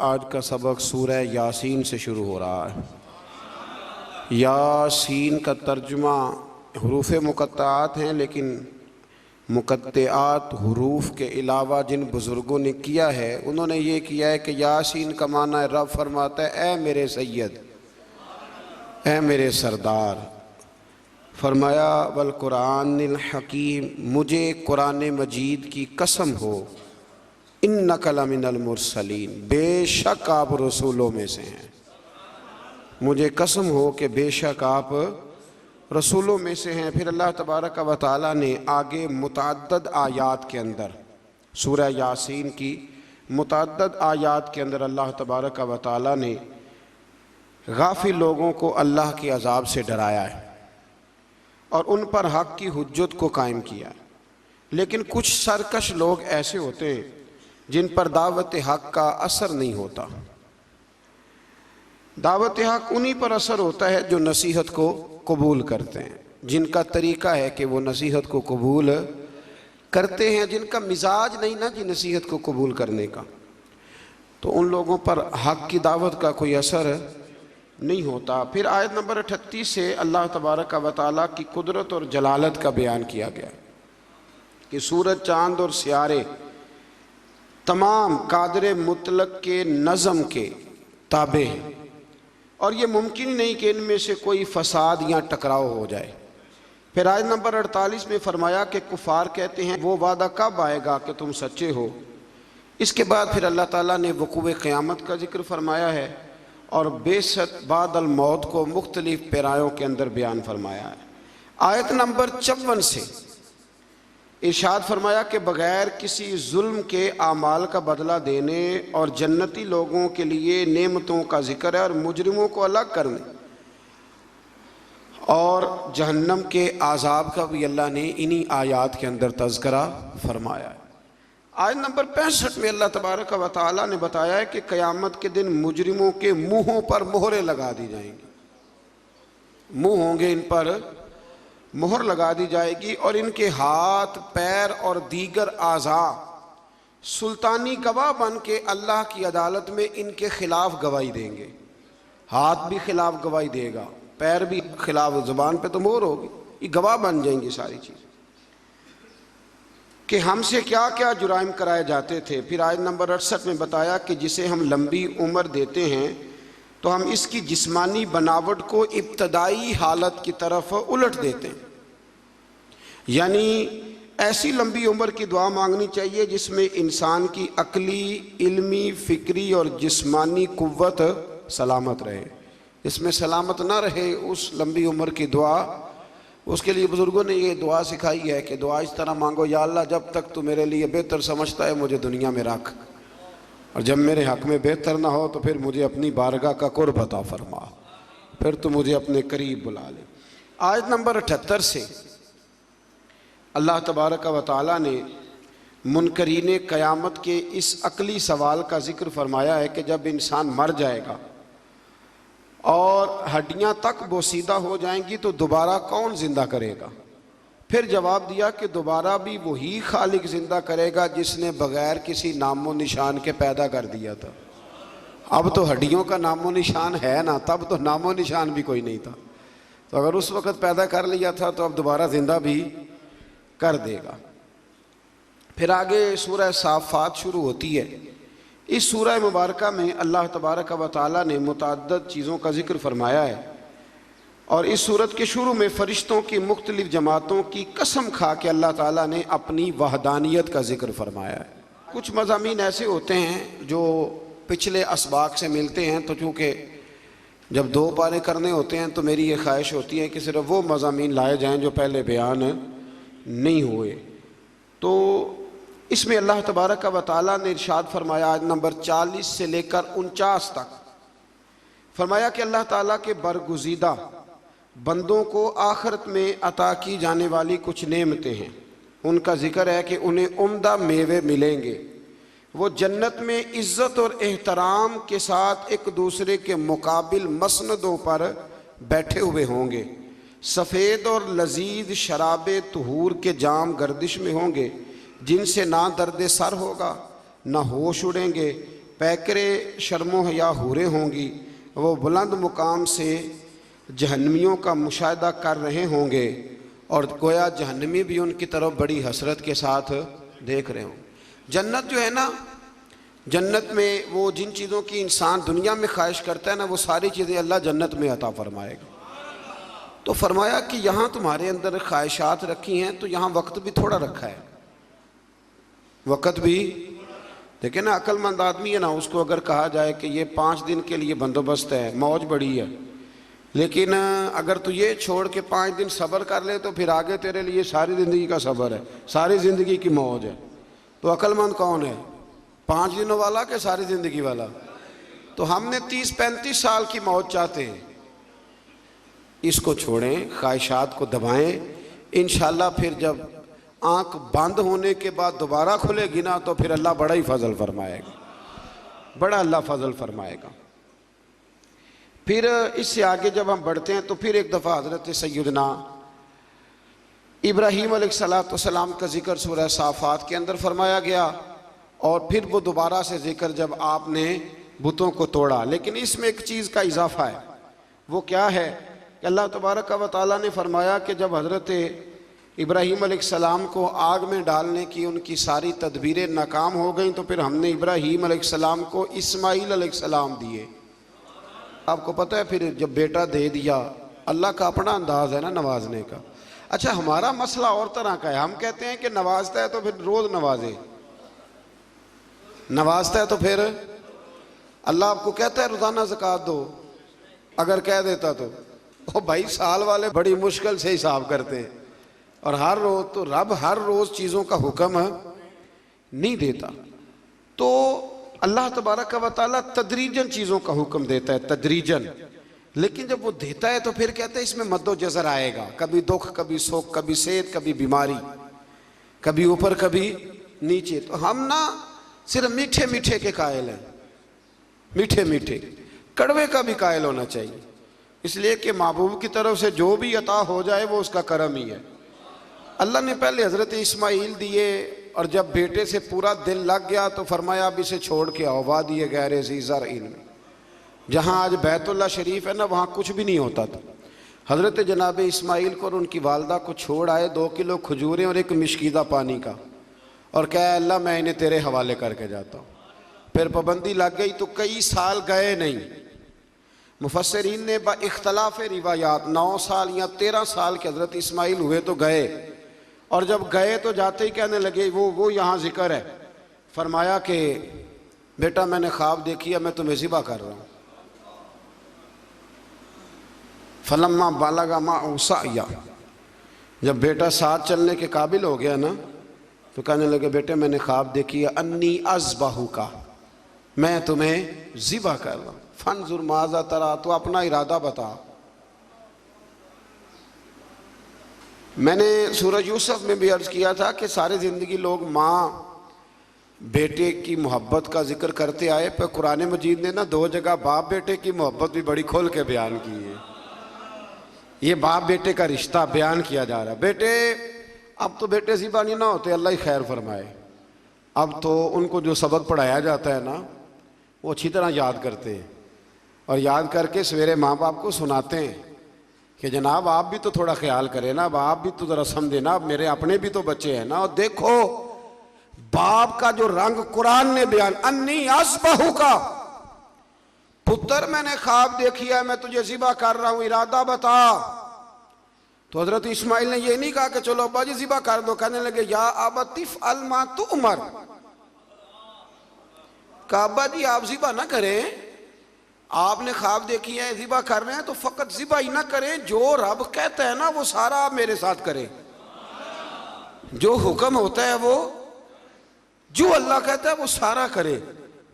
आज का सबक सूरह यासीन से शुरू हो रहा है। यासीन का तर्जुमा हरूफ मुक़त्तआत हैं, लेकिन मुक़त्तआत हरूफ के अलावा जिन बुज़ुर्गों ने किया है उन्होंने ये किया है कि यासीन का माना है रब फरमाता है ए मेरे सैयद, ए मेरे सरदार। फरमाया वल कुरानिल हकीम, मुझे कुरान मजीद की कसम हो, इन्नका लमिनल मुरसलीन, बेशक आप रसूलों में से हैं। मुझे कसम हो कि बेशक आप रसूलों में से हैं। फिर अल्लाह तबारक व तआला ने आगे मुतअद्दिद आयात के अंदर सूरह यासीन की मुतअद्दिद आयात के अंदर अल्लाह तबारक व तआला ने गाफिल लोगों को अल्लाह के अज़ाब से डराया है और उन पर हक़ की हुज्जत को कायम किया है। लेकिन कुछ सरकश लोग ऐसे होते हैं जिन पर दावत हक़ का असर नहीं होता। दावत हक़ उन्हीं पर असर होता है जो नसीहत को कबूल करते हैं, जिनका तरीक़ा है कि वो नसीहत को कबूल करते हैं। जिनका मिजाज नहीं ना जी नसीहत को कबूल करने का, तो उन लोगों पर हक़ की दावत का कोई असर नहीं होता। फिर आयत नंबर 38 से अल्लाह तबारक व तआला की कुदरत और जलालत का बयान किया गया कि सूरज, चाँद और सियारे तमाम कादर मुतलक के नज़म के ताबे हैं और ये मुमकिन ही नहीं कि इनमें से कोई फसाद या टकराव हो जाए। फिर आयत नंबर 48 में फरमाया कि कुफार कहते हैं वो वादा कब आएगा कि तुम सच्चे हो। इसके बाद फिर अल्लाह ताला ने वक़ूए क़यामत का जिक्र फरमाया है और बेशक बादल मौत को मुख्तलिफ पैरायों के अंदर बयान फरमाया है। आयत नंबर 54 से इरशाद फरमाया कि बग़ैर किसी जुल्म के आमाल का बदला देने और जन्नती लोगों के लिए नेमतों का जिक्र है और मुजरिमों को अलग करने और जहन्नम के आज़ाब का भी अल्लाह ने इन्हीं आयात के अंदर तज़किरा फरमाया है। आयत नंबर 65 में अल्लाह तबारक व तआला ने बताया है कि क़यामत के दिन मुजरिमों के मुँहों पर मोहरें लगा दी जाएंगी। मुँह होंगे, इन पर मोहर लगा दी जाएगी और इनके हाथ, पैर और दीगर आज़ा सुल्तानी गवाह बन के अल्लाह की अदालत में इनके खिलाफ गवाही देंगे। हाथ भी खिलाफ गवाही देगा, पैर भी खिलाफ, ज़ुबान पे तो मोहर होगी, ये गवाह बन जाएंगी सारी चीज़ कि हमसे क्या क्या जुराइम कराए जाते थे। फिर आयत नंबर 68 में बताया कि जिसे हम लंबी उम्र देते हैं तो हम इसकी जिस्मानी बनावट को इब्तदाई हालत की तरफ उलट देते हैं। यानी ऐसी लंबी उम्र की दुआ मांगनी चाहिए जिसमें इंसान की अकली, इल्मी, फ़िक्री और जिस्मानी कुव्वत सलामत रहे। इसमें सलामत ना रहे उस लंबी उम्र की दुआ, उसके लिए बुज़ुर्गों ने ये दुआ सिखाई है कि दुआ इस तरह मांगो, या अल्लाह जब तक तू मेरे लिए बेहतर समझता है मुझे दुनिया में रख, और जब मेरे हक़ में बेहतर ना हो तो फिर मुझे अपनी बारगाह का कुर्ब अता फरमा, फिर तो मुझे अपने करीब बुला ले। आयत नंबर 78 से अल्लाह तबारक व तआला ने मुनकरीन क़यामत के इस अकली सवाल का ज़िक्र फरमाया है कि जब इंसान मर जाएगा और हड्डियां तक बोसीदा हो जाएंगी तो दोबारा कौन ज़िंदा करेगा। फिर जवाब दिया कि दोबारा भी वही खालिक ज़िंदा करेगा जिसने बग़ैर किसी नामो निशान के पैदा कर दिया था। अब तो हड्डियों का नामो निशान है ना, तब तो नामो निशान भी कोई नहीं था। तो अगर उस वक़्त पैदा कर लिया था तो अब दोबारा ज़िंदा भी कर देगा। फिर आगे सूरह साफ़ात शुरू होती है। इस सूरह मुबारका में अल्लाह तबारक व तआला ने मुतअद्दिद चीज़ों का जिक्र फरमाया है और इस सूरत के शुरू में फ़रिश्तों की मुख्तलिफ़ जमातों की कसम खा के अल्लाह ताला ने अपनी वहदानियत का जिक्र फरमाया है। कुछ मज़ामीन ऐसे होते हैं जो पिछले असबाक से मिलते हैं, तो चूँकि जब 2 पारे करने होते हैं तो मेरी ये ख्वाहिश होती है कि सिर्फ वो मज़ामीन लाए जाएँ जो पहले बयान नहीं हुए। तो इसमें अल्लाह तबारक व तआला ने इरशाद फरमाया आयत नंबर 40 से लेकर 49 तक फरमाया कि अल्लाह ताला के बरगुज़ीदा बंदों को आखिरत में अता की जाने वाली कुछ नेमतें हैं। उनका ज़िक्र है कि उन्हें उम्दा मेवे मिलेंगे। वो जन्नत में इज़्ज़त और एहतराम के साथ एक दूसरे के मुकाबिल मसनदों पर बैठे हुए होंगे। सफ़ेद और लजीज शराबे तुहूर के जाम गर्दिश में होंगे जिनसे ना दर्द सर होगा, ना होश उड़ेंगे, पैकरे शर्मो हया हूरें होंगी, वो बुलंद मुकाम से जहन्नमियों का मुशाहिदा कर रहे होंगे और गोया जहन्नमी भी उनकी तरफ बड़ी हसरत के साथ देख रहे हों। जन्नत जो है ना, जन्नत में वो जिन चीज़ों की इंसान दुनिया में ख्वाहिश करता है ना, वो सारी चीज़ें अल्लाह जन्नत में अता फरमाएगा। तो फरमाया कि यहाँ तुम्हारे अंदर ख्वाहिशात रखी हैं, तो यहाँ वक्त भी थोड़ा रखा है, वक्त भी। देखिए ना, अक्लमंद आदमी है ना, उसको अगर कहा जाए कि ये 5 दिन के लिए बंदोबस्त है, मौज बड़ी है, लेकिन अगर तू ये छोड़ के 5 दिन सब्र कर ले तो फिर आगे तेरे लिए सारी ज़िंदगी का सब्र है, सारी ज़िंदगी की मौज है। तो अक्लमंद कौन है, 5 दिनों वाला कि सारी ज़िंदगी वाला? तो हमने 30-35 साल की मौज चाहते हैं। इसको छोड़ें, ख्वाहिशात को दबाएं, इंशाल्लाह फिर जब आँख बंद होने के बाद दोबारा खुलेगी ना, तो फिर अल्लाह बड़ा ही फजल फरमाएगा, बड़ा अल्लाह फजल फरमाएगा। फिर इससे आगे जब हम बढ़ते हैं तो फिर एक दफ़ा हज़रत सैयदना इब्राहीम अलैहिस्सलाम का जिक्र सूरह साफ़ात के अंदर फरमाया गया, और फिर वो दोबारा से जिक्र जब आपने बुतों को तोड़ा। लेकिन इसमें एक चीज़ का इजाफा है, वो क्या है कि अल्लाह तबारक व तआला ने फरमाया कि जब हज़रत इब्राहीम अलैहिस्सलाम को आग में डालने की उनकी सारी तदबीरें नाकाम हो गई, तो फिर हमने इब्राहीम अलैहिस्सलाम को इस्माईल अलैहिस्सलाम दिए। आपको पता है, फिर जब बेटा दे दिया, अल्लाह का अपना अंदाज़ है ना नवाजने का। अच्छा, हमारा मसला और तरह का है, हम कहते हैं कि नवाजता है तो फिर रोज़ नवाजे, नवाजता है तो फिर अल्लाह आपको कहता है रोज़ाना ज़कात दो, अगर कह देता तो ओ भाई, साल वाले बड़ी मुश्किल से हिसाब करते हैं, और हर रोज़ तो रब हर रोज़ चीज़ों का हुक्म नहीं देता। तो अल्लाह तबारक व तआला तदरीजन चीज़ों का हुक्म देता है, तदरीजन। लेकिन जब वो देता है तो फिर कहते हैं इसमें मद्दो जज़र आएगा, कभी दुख, कभी सुख, कभी सेहत, कभी बीमारी, कभी ऊपर कभी नीचे। तो हम ना सिर्फ मीठे मीठे के कायल हैं, मीठे मीठे, कड़वे का भी कायल होना चाहिए, इसलिए कि महबूब की तरफ से जो भी अता हो जाए वो उसका करम ही है। अल्लाह ने पहले हज़रत इस्माईल दिए, और जब बेटे से पूरा दिल लग गया तो फरमाया अब इसे छोड़ के आओ वादी गैर ज़ी ज़रइन में, जहाँ आज बैतुल्लाह शरीफ है ना, वहाँ कुछ भी नहीं होता था। हज़रत जनाब इस्माईल को और उनकी वालदा को छोड़ आए 2 किलो खजूरें और एक मिश्कीदा पानी का, और कहा अल्लाह मैं इन्हें तेरे हवाले करके जाता हूँ। फिर पाबंदी लग गई तो कई साल गए नहीं। मुफस्सिरीन ने बा इख्तलाफ रिवायात 9 साल या 13 साल के हज़रत इस्माईल हुए तो गए, और जब गए तो जाते ही कहने लगे वो यहाँ जिक्र है, फरमाया कि बेटा मैंने ख्वाब देखी है, मैं तुम्हें ज़िबा कर रहा हूँ। फलम्मा बालगा मा उसाया, जब बेटा साथ चलने के काबिल हो गया ना, तो कहने लगे बेटे मैंने ख्वाब देखी है, अन्नी अज़बाहु का, मैं तुम्हें ज़िबा कर रहा हूँ। फंजुर माज़ा तरा, तो अपना इरादा बता। मैंने सूरह यूसुफ में भी अर्ज़ किया था कि सारी ज़िंदगी लोग माँ बेटे की मोहब्बत का जिक्र करते आए, पर कुरान मजीद ने ना 2 जगह बाप बेटे की मोहब्बत भी बड़ी खोल के बयान की है। ये बाप बेटे का रिश्ता बयान किया जा रहा है। बेटे अब तो बेटे ज़िबा नहीं ना होते, अल्लाह ही खैर फरमाए। अब तो उनको जो सबक पढ़ाया जाता है ना, वो अच्छी तरह याद करते हैं, और याद करके सवेरे माँ बाप को सुनाते हैं कि जनाब आप भी तो थोड़ा ख्याल करें ना, अब आप भी तो ज़रा समझे ना, अब मेरे अपने भी तो बच्चे हैं ना। और देखो बाप का जो रंग कुरान ने बयान, अन्नी अस्बहु का, पुत्र मैंने ख्वाब देखी है, मैं तुझे ज़िबा कर रहा हूँ, इरादा बता। तो हज़रत इस्माईल ने ये नहीं कहा कि चलो अब्बा जी ज़िबा कर दो, कहने लगे या अबतिफ अलमा तुअमर, कहा अब्बा जी आप ज़िबा ना करें, आपने ख्वाब देखी है ज़िबा कर रहे हैं तो फ़कत ज़िबा ही ना करें, जो रब कहता है ना वो सारा आप मेरे साथ करें, जो हुक्म होता है वो, जो अल्लाह कहता है वो सारा करे।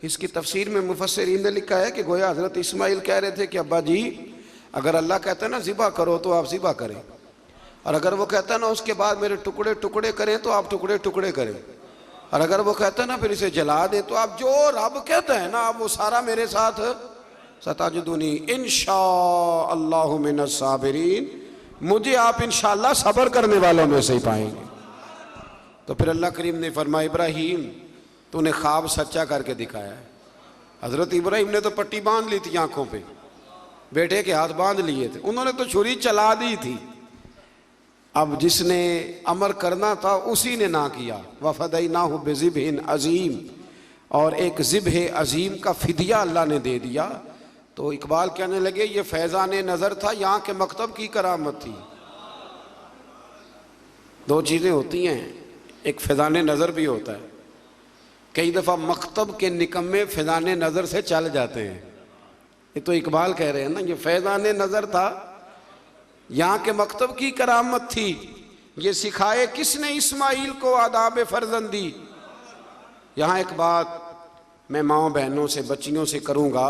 इसकी तफसीर में मुफस्सिरीन ने लिखा है कि गोया हज़रत इस्माईल कह रहे थे कि अब्बा जी अगर अल्लाह कहता है ना ज़िबा करो तो आप ज़िबा करें, और अगर वो कहता है ना उसके बाद मेरे टुकड़े टुकड़े करें तो आप टुकड़े टुकड़े करें, और अगर वो कहता है ना फिर इसे जला दें, तो आप जो रब कहता है ना आप वो सारा मेरे साथ सताजुदूनी इंशाअल्लाहु मिनस साबिरीन, मुझे आप इंशाअल्लाह सब्र करने वालों में से ही पाएंगे। तो फिर अल्लाह करीम ने फरमाया इब्राहीम तूने ख्वाब सच्चा करके दिखाया है, हजरत इब्राहिम ने तो पट्टी बांध ली थी आंखों पे, बेटे के हाथ बांध लिए थे, उन्होंने तो छुरी चला दी थी। अब जिसने अमर करना था उसी ने ना किया। वफदैनाहु बिज़िब्हिन अज़ीम, और एक ज़िब्ह अज़ीम का फिदिया अल्लाह ने दे दिया। तो इकबाल कहने लगे ये फैज़ान नज़र था, यहाँ के मकतब की करामत थी। दो चीज़ें होती हैं, एक फैज़ान नज़र भी होता है। कई दफ़ा मकतब के निकम्मे फैज़ान नज़र से चल जाते हैं। ये तो इकबाल कह रहे हैं ना, ये फैज़ान नज़र था, यहाँ के मकतब की करामत थी। ये सिखाए किसने इस्माइल को आदाब फर्जंदी। यहाँ एक बात मैं माँओं बहनों से, बच्चियों से करूँगा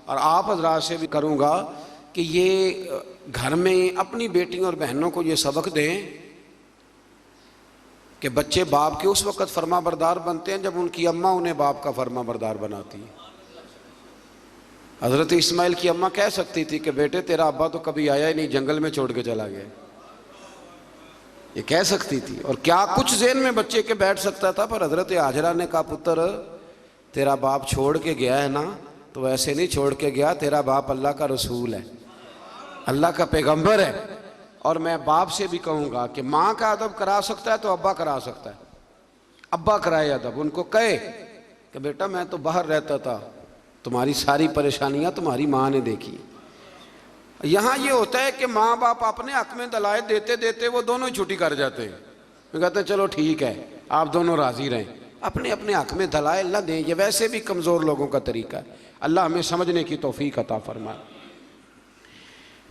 और आप हजरात से भी करूँगा कि ये घर में अपनी बेटियों और बहनों को ये सबक दें कि बच्चे बाप के उस वक़्त फर्मा बरदार बनते हैं जब उनकी अम्मा उन्हें बाप का फर्मा बरदार बनाती है। हज़रत इस्माइल की अम्मा कह सकती थी कि बेटे तेरा अब्बा तो कभी आया ही नहीं, जंगल में छोड़ के चला गया, ये कह सकती थी। और क्या कुछ ज़हन में बच्चे के बैठ सकता था। पर हज़रत हाजरा ने कहा पुत्र तेरा बाप छोड़ के गया है ना, तो वैसे नहीं छोड़ के गया, तेरा बाप अल्लाह का रसूल है, अल्लाह का पैगंबर है। और मैं बाप से भी कहूँगा कि माँ का अदब करा सकता है तो अब्बा करा सकता है। अब्बा कराए अदब, उनको कहे कि बेटा मैं तो बाहर रहता था, तुम्हारी सारी परेशानियां तुम्हारी माँ ने देखी। यहाँ ये होता है कि माँ बाप अपने हक में दलाल देते देते वो दोनों ही छुट्टी कर जाते हैं, वो कहते हैं चलो ठीक है आप दोनों राजी रहें। अपने अपने हक में दलाल न दें, ये वैसे भी कमज़ोर लोगों का तरीका है। अल्लाह हमें समझने की तौफीक अता फरमाए।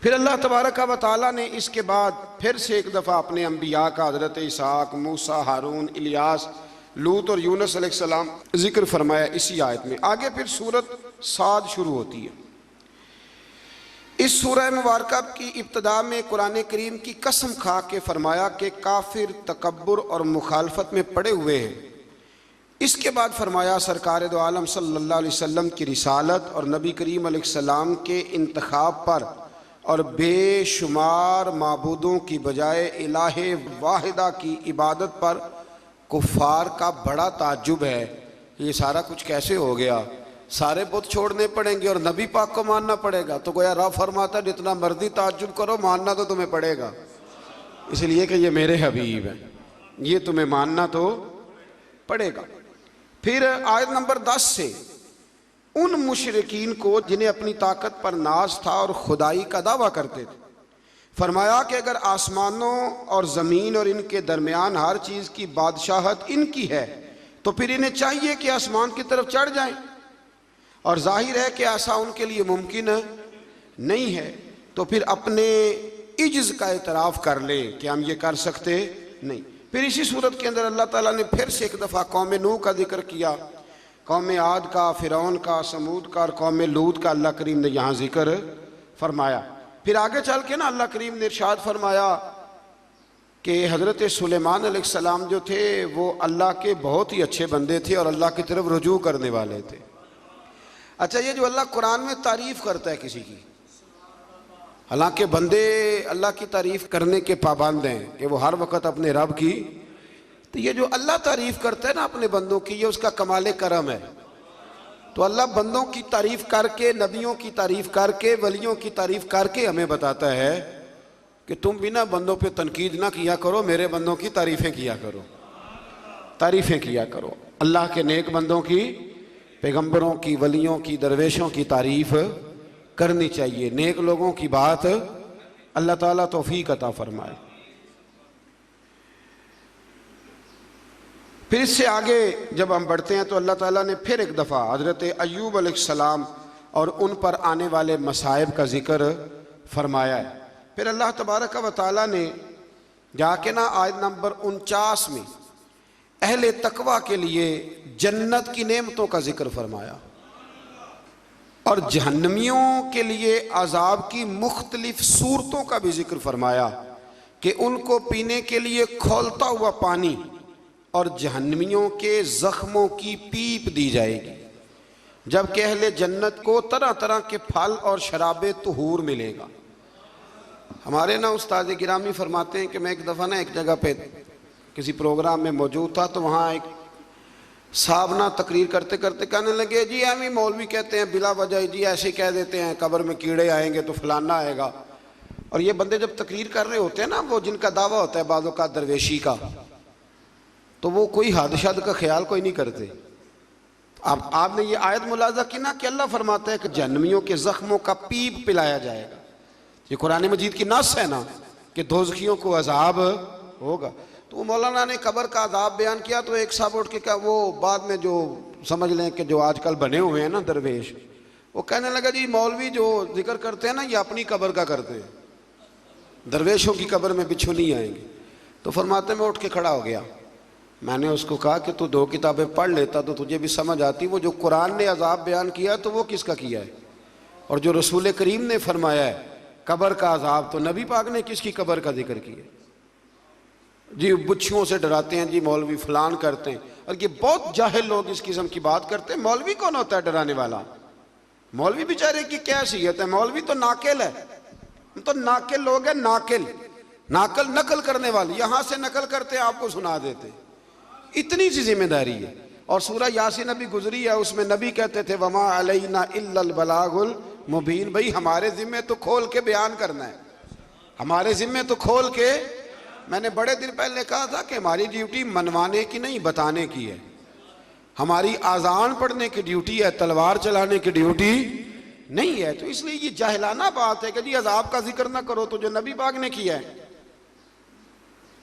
फिर अल्लाह तबारक व तआला ने इसके बाद फिर से एक दफ़ा अपने अम्बिया का, हज़रत इसहाक, मूसा, हारून, इलियास, लूत और यूनुस अलैहिस्सलाम जिक्र फरमाया इसी आयत में। आगे फिर सूरत साद शुरू होती है। इस सूरह मुबारका की इब्तिदा में कुरान करीम की कसम खा के फरमाया कि काफिर तकब्बुर और मुखालफत में पड़े हुए हैं। इसके बाद फरमाया सरकार दो आलम सल्लल्लाहु अलैहि वसल्लम की रिसालत और नबी करीम अलैहिस्सलाम के इंतखाब पर और बेशुमार माबूदों की बजाय इलाहे वाहिदा की इबादत पर कुफ़ार का बड़ा ताज्जुब है। ये सारा कुछ कैसे हो गया, सारे बुत छोड़ने पड़ेंगे और नबी पाक को मानना पड़ेगा। तो गोया रब फरमाता जितना मर्जी ताज्जुब करो मानना तो तुम्हें पड़ेगा, इसलिए कि ये मेरे हबीब हैं, ये तुम्हें मानना तो पड़ेगा। फिर आयत नंबर 10 से उन मुशरिकीन को जिन्हें अपनी ताकत पर नाज था और खुदाई का दावा करते थे, फरमाया कि अगर आसमानों और ज़मीन और इनके दरमियान हर चीज़ की बादशाहत इनकी है तो फिर इन्हें चाहिए कि आसमान की तरफ चढ़ जाएं, और जाहिर है कि ऐसा उनके लिए मुमकिन नहीं है। तो फिर अपने इज्ज़ का एतराफ़ कर लें कि हम ये कर सकते नहीं। फिर इसी सूरत के अंदर अल्लाह ताला ने फिर से एक दफ़ा कौम नूह का जिक्र किया, कौम आद का, फ़िरौन का, समूद का और कौम लूत का अल्लाह करीम ने यहाँ जिक्र फरमाया। फिर आगे चल के ना अल्लाह करीम ने इरशाद फरमाया कि हज़रत सुलेमान अलैहिस्सलाम जो थे वो अल्लाह के बहुत ही अच्छे बंदे थे और अल्लाह की तरफ रुजू करने वाले थे। अच्छा, ये जो अल्लाह कुरान में तारीफ़ करता है किसी की, हालांकि बंदे अल्लाह की तारीफ़ करने के पाबंद हैं कि वो हर वक़्त अपने रब की, तो ये जो अल्लाह तारीफ़ करता है ना अपने बंदों की, ये उसका कमाल करम है। तो अल्लाह बंदों की तारीफ़ करके, नबियों की तारीफ़ करके, वलियों की तारीफ़ करके हमें बताता है कि तुम बिना बंदों पे तनकीद ना किया करो, मेरे बंदों की तारीफ़ें किया करो, तारीफ़ें किया करो। अल्लाह के नेक बंदों की, पैगंबरों की, वलियों की, दरवेशों की तारीफ़ करनी चाहिए। नेक लोगों की बात अल्लाह ताला तौफीक अता फरमाए। फिर इससे आगे जब हम बढ़ते हैं तो अल्लाह ताला ने फिर एक दफ़ा हज़रत अय्यूब अलैहिस्सलाम और उन पर आने वाले मसाइब का जिक्र फरमाया है। फिर अल्लाह तबारक व तआला ने जाके ना आयत नंबर 49 में अहले तकवा के लिए जन्नत की नेमतों का जिक्र फरमाया और जहन्नमियों के लिए अजाब की मुख्तलिफ सूरतों का भी जिक्र फरमाया कि उनको पीने के लिए खौलता हुआ पानी और जहन्नमियों के ज़ख्मों की पीप दी जाएगी, जबकि अहले जन्नत को तरह तरह के फल और शराबे तुहूर मिलेगा। हमारे ना उस्ताद गिरामी फरमाते हैं कि मैं एक दफ़ा ना एक जगह पे किसी प्रोग्राम में मौजूद था, तो वहाँ एक साहब ना तकरीर करते करते कहने लगे, जी एवं मौलवी कहते हैं बिला वजह, जी ऐसे कह देते हैं कब्र में कीड़े आएंगे तो फलाना आएगा। और ये बंदे जब तकरीर कर रहे होते हैं ना, वो जिनका दावा होता है बाज़ों का दरवेशी का, तो वो कोई हद शद का ख्याल कोई नहीं करते। अब आपने ये आयत मुलाजा की ना कि अल्लाह फरमाता है कि जहन्नमियों के जख्मों का पीप पिलाया जाएगा। ये कुरान मजीद की नस है ना कि दोज़खियों को अजाब होगा। तो मौलाना ने कब्र का अजाब बयान किया तो एक साहब उठ के क्या, वो बाद में जो समझ लें कि जो आजकल बने हुए हैं ना दरवेश, वो कहने लगा जी मौलवी जो जिक्र करते हैं ना ये अपनी कब्र का करते हैं, दरवेशों की कब्र में बिच्छू नहीं आएंगे। तो फरमाते में उठ के खड़ा हो गया। मैंने उसको कहा कि तू 2 किताबें पढ़ लेता तो तुझे भी समझ आती, वो जो कुरान ने अजाब बयान किया तो वो किसका किया है, और जो रसूल करीम ने फरमाया है कब्र का अजाब, तो नबी पाक ने किसकी कब्र का जिक्र किया। जी बिच्छुओं से डराते हैं जी मौलवी, फलान करते हैं। और ये बहुत जाहिल लोग इस किस्म की बात करते हैं। मौलवी कौन होता है डराने वाला? मौलवी बेचारे की क्या हैसियत है? मौलवी तो नाकिल है, तो नाकिल लोग हैं, नाकिल नाकल नकल करने वाले, यहां से नकल करते आपको सुना देते, इतनी सी जिम्मेदारी है। और सूरह यासीन अभी गुजरी है, उसमें नबी कहते थे वमा अलैना इल्लल बलागुल मुबीन, भाई हमारे जिम्मे तो खोल के बयान करना है, हमारे जिम्मे तो खोल के। मैंने बड़े दिन पहले कहा था कि हमारी ड्यूटी मनवाने की नहीं बताने की है, हमारी आज़ान पढ़ने की ड्यूटी है, तलवार चलाने की ड्यूटी नहीं है। तो इसलिए ये जाहिलाना बात है कि जी अजाब का जिक्र ना करो तो जो नबी पाक ने किया है।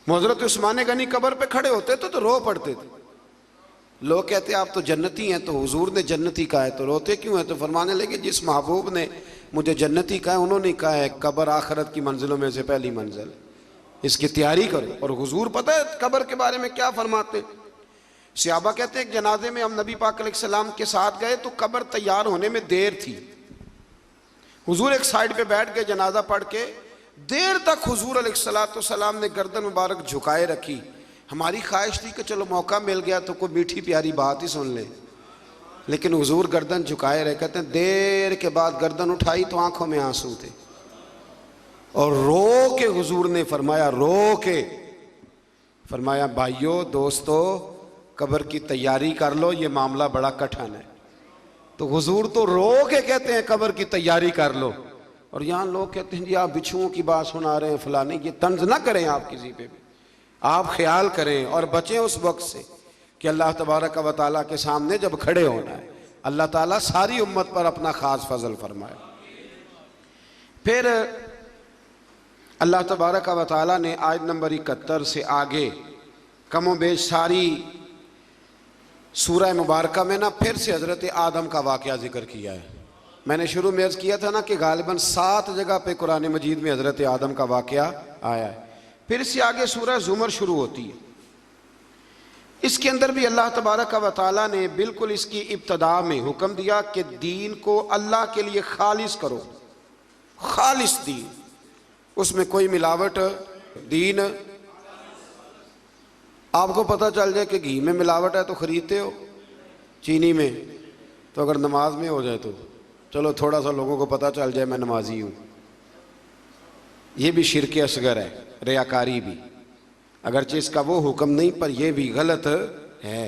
हज़रत उस्मान गनी कब्र पे खड़े होते तो रो पड़ते थे। लोग कहते आप तो जन्नती हैं, तो हुजूर ने जन्नती कहा है तो रोते क्यों है? तो फरमाने लगे जिस महबूब ने मुझे जन्नती कहा है उन्होंने कहा है कब्र आखिरत की मंजिलों में से पहली मंजिल, इसकी तैयारी करो। और हुजूर पता है कब्र के बारे में क्या फरमाते? सहाबा कहते हैं जनाजे में हम नबी पाक अलैहिस्सलाम के साथ गए तो कब्र तैयार होने में देर थी। हुजूर एक साइड पे बैठ गए, जनाजा पढ़ के देर तक हुजूर अलैहिस्सलाम ने गर्दन मुबारक झुकाए रखी। हमारी ख्वाहिश थी कि चलो मौका मिल गया तो कोई मीठी प्यारी बात ही सुन ले, लेकिन हुजूर गर्दन झुकाए रहे। कहते हैं देर के बाद गर्दन उठाई तो आंखों में आंसू थे, और रो के हुजूर ने फरमाया, रो के फरमाया भाइयों दोस्तों कब्र की तैयारी कर लो, ये मामला बड़ा कठिन है। तो हुजूर तो रो के कहते हैं कब्र की तैयारी कर लो, और यहाँ लोग कहते हैं जी आप बिच्छुओं की बात सुना रहे हैं फलाने। ये तंज ना करें आप किसी पे भी, आप ख्याल करें और बचें उस वक्त से कि अल्लाह तबारक व तआला के सामने जब खड़े होना है, अल्लाह ताला सारी उम्मत पर अपना खास फजल फरमाए। फिर अल्लाह तबारक व तआला ने आयत नंबर 71 से आगे कमो बेश सारी सूरह मुबारक में ना फिर से हज़रत आदम का वाक़या जिक्र किया है। मैंने शुरू में अर्ज़ किया था ना कि गालिबन 7 जगह पे कुरान मजीद में हज़रत आदम का वाक़या आया है। फिर से आगे सूरह ज़ुमर शुरू होती है, इसके अंदर भी अल्लाह तबारक व तआला ने बिल्कुल इसकी इब्तदा में हुक्म दिया कि दीन को अल्लाह के लिए खालिस करो, खालिस दीन, उसमें कोई मिलावट दीन। आपको पता चल जाए कि घी में मिलावट है तो ख़रीदते हो, चीनी में, तो अगर नमाज में हो जाए तो चलो थोड़ा सा लोगों को पता चल जाए मैं नमाजी हूँ, ये भी शिरक असगर है, रियाकारी भी, अगरचे इसका वो हुक्म नहीं पर यह भी गलत है।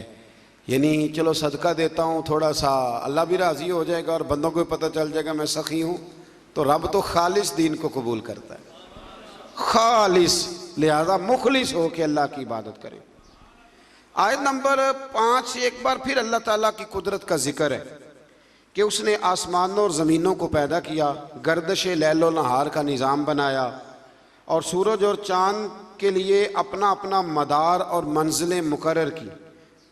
यानी चलो सदका देता हूँ थोड़ा सा, अल्लाह भी राज़ी हो जाएगा और बंदों को पता चल जाएगा मैं सखी हूँ, तो रब तो खालिस दीन को कबूल करता है, खालिस, लिहाजा मुखलिस हो के अल्लाह की इबादत करें। आयत नंबर 5 से एक बार फिर अल्लाह ताला की कुदरत का जिक्र है कि उसने आसमानों और ज़मीनों को पैदा किया, गर्दश लैलो नहार का निज़ाम बनाया, और सूरज और चाँद के लिए अपना अपना मदार और मंजिलें मुकर्रर की।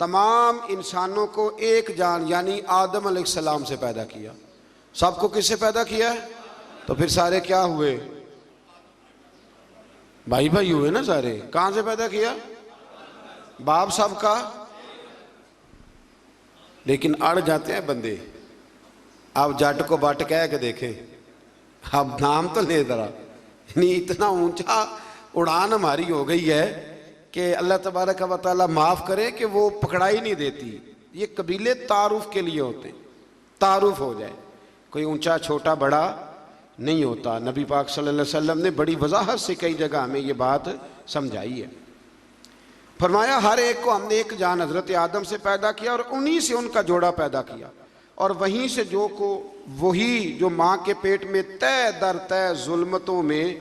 तमाम इंसानों को एक जान यानी आदम अलैहिस्सलाम से पैदा किया। सबको किससे पैदा किया है? तो फिर सारे क्या हुए? भाई भाई हुए ना सारे। कहाँ से पैदा किया? बाप साहब का। लेकिन अड़ जाते हैं बंदे। आप जट को बट कह के देखें, अब नाम तो ले जरा, नहीं इतना ऊंचा उड़ान हमारी हो गई है कि अल्लाह तबारक व तआला माफ़ करे कि वो पकड़ाई नहीं देती। ये कबीले तारुफ के लिए होते हैं, तारुफ हो जाए, कोई ऊंचा छोटा बड़ा नहीं होता। नबी पाक सल्लल्लाहु अलैहि वसल्लम ने बड़ी वजाहत से कई जगह हमें ये बात समझाई है। फरमाया हर एक को हमने एक जान हजरत आदम से पैदा किया और उन्हीं से उनका जोड़ा पैदा किया, और वहीं से वही जो माँ के पेट में तय दर तय जुल्मतों में